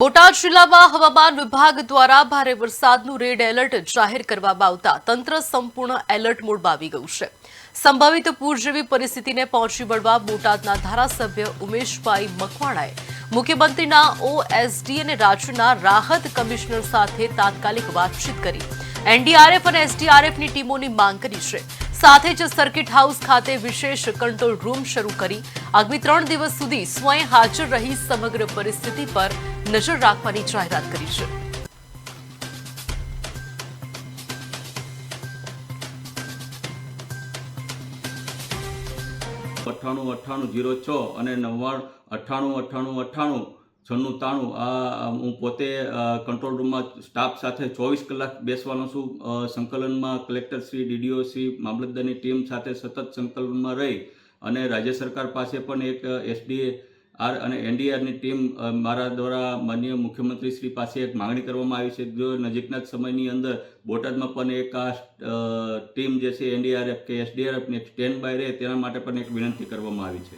બોટાદ જિલ્લામાં હવામાન વિભાગ દ્વારા ભારે વરસાદનું રેડ એલર્ટ જાહેર કરવામાં આવતા તંત્ર સંપૂર્ણ એલર્ટ મોડમાં આવી ગયું છે। સંભવિત પૂર જેવી પરિસ્થિતિને પહોંચી વળવા બોટાદના ધારાસભ્ય ઉમેશભાઈ મકવાણાએ મુખ્યમંત્રીના ઓએસડી અને રાજ્યના રાહત કમિશનર સાથે તાત્કાલિક વાતચીત કરી એનડીઆરએફ અને એસડીઆરએફની ટીમોની માંગ કરી છે। સાથે જ સર્કિટ હાઉસ ખાતે વિશેષ કંટ્રોલ રૂમ શરૂ કરી આગામી 3 દિવસ સુધી સ્વયં હાજર રહી સમગ્ર પરિસ્થિતિ પર નજર રાખવાની જાહેરાત કરી છે। અઠ્ઠાણું 9806 અને 99 98 આ હું પોતે કંટ્રોલ રૂમમાં સ્ટાફ સાથે 24 કલાક બેસવાનો છું। સંકલનમાં કલેક્ટર શ્રી, ડીડીઓ શ્રી, મામલતદારની ટીમ સાથે સતત સંકલનમાં રહી અને રાજ્ય સરકાર પાસે પણ એક એસડીઆર અને એનડીઆરની ટીમ મારા દ્વારા માનનીય મુખ્યમંત્રી શ્રી પાસે એક માંગણી કરવામાં આવી છે। જો નજીકના જ સમયની અંદર બોટાદમાં પણ એક આ ટીમ જે છે એનડીઆરએફ કે એસડીઆરએફની સ્ટેન્ડ બાય રહે તેના માટે પણ એક વિનંતી કરવામાં આવી છે।